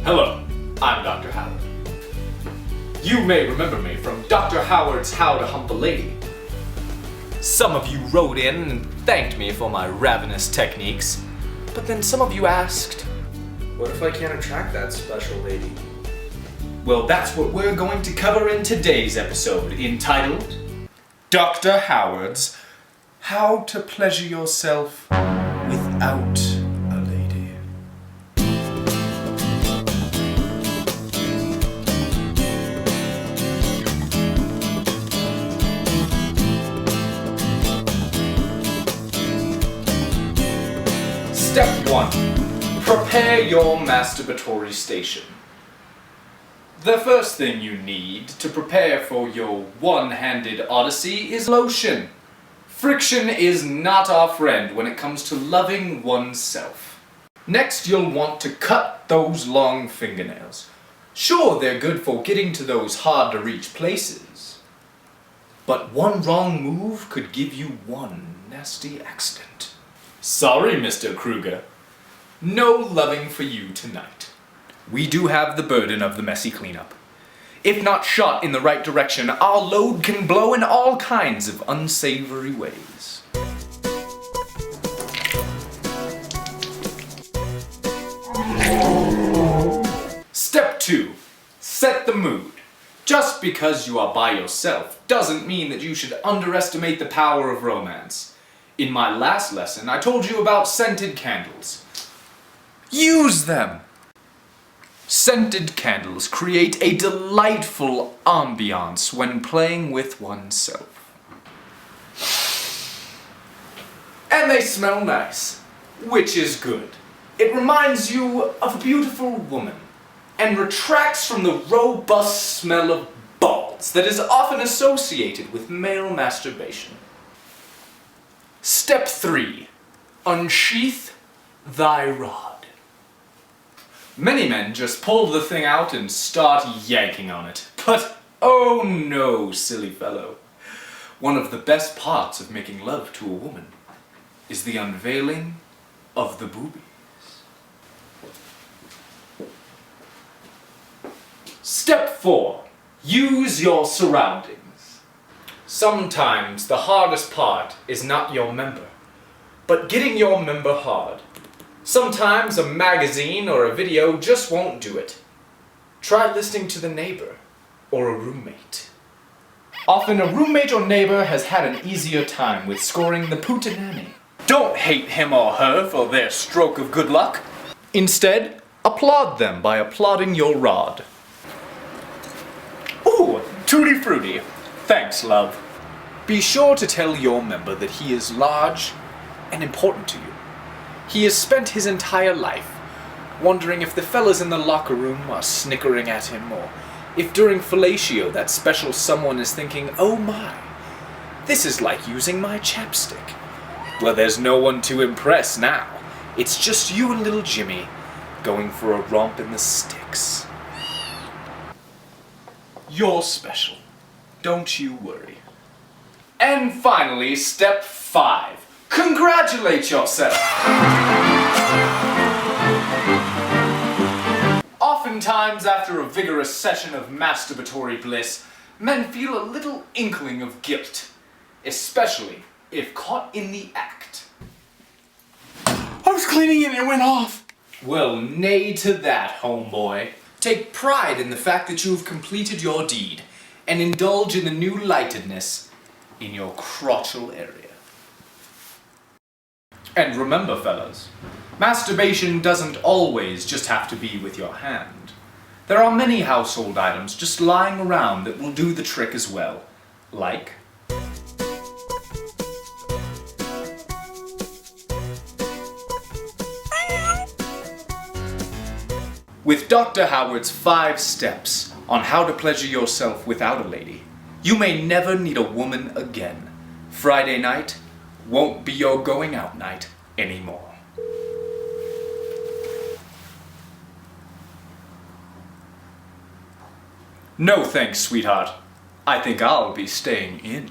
Hello, I'm Dr. Howard. You may remember me from Dr. Howard's How to Hump a Lady. Some of you wrote in and thanked me for my ravenous techniques, but then some of you asked, what if I can't attract that special lady? Well, that's what we're going to cover in today's episode, entitled Dr. Howard's How to Pleasure Yourself Without a Lady. Step 1. Prepare your masturbatory station. The first thing you need to prepare for your one-handed odyssey is lotion. Friction is not our friend when it comes to loving oneself. Next, you'll want to cut those long fingernails. Sure, they're good for getting to those hard-to-reach places, but one wrong move could give you one nasty accident. Sorry, Mr. Kruger. No loving for you tonight. We do have the burden of the messy cleanup. If not shot in the right direction, our load can blow in all kinds of unsavory ways. Step 2. Set the mood. Just because you are by yourself doesn't mean that you should underestimate the power of romance. In my last lesson, I told you about scented candles. Use them! Scented candles create a delightful ambiance when playing with oneself. And they smell nice, which is good. It reminds you of a beautiful woman and retracts from the robust smell of balls that is often associated with male masturbation. Step 3. Unsheath thy rod. Many men just pull the thing out and start yanking on it. But oh no, silly fellow. One of the best parts of making love to a woman is the unveiling of the boobies. Step 4. Use your surroundings. Sometimes the hardest part is not your member, but getting your member hard. Sometimes a magazine or a video just won't do it. Try listening to the neighbor or a roommate. Often a roommate or neighbor has had an easier time with scoring the pootanani. Don't hate him or her for their stroke of good luck. Instead, applaud them by applauding your rod. Ooh, tutti frutti. Thanks, love. Be sure to tell your member that he is large and important to you. He has spent his entire life wondering if the fellas in the locker room are snickering at him, or if during fellatio that special someone is thinking, oh my, this is like using my chapstick. Well, there's no one to impress now. It's just you and little Jimmy going for a romp in the sticks. You're special. Don't you worry. And finally, step 5. Congratulate yourself! Oftentimes, after a vigorous session of masturbatory bliss, men feel a little inkling of guilt, especially if caught in the act. I was cleaning it and it went off. Well, nay to that, homeboy. Take pride in the fact that you have completed your deed, and indulge in the new lightedness in your crotchal area. And remember, fellas, masturbation doesn't always just have to be with your hand. There are many household items just lying around that will do the trick as well. Like with Dr. Howard's 5 steps on how to pleasure yourself without a lady, you may never need a woman again. Friday night won't be your going out night anymore. No thanks, sweetheart. I think I'll be staying in.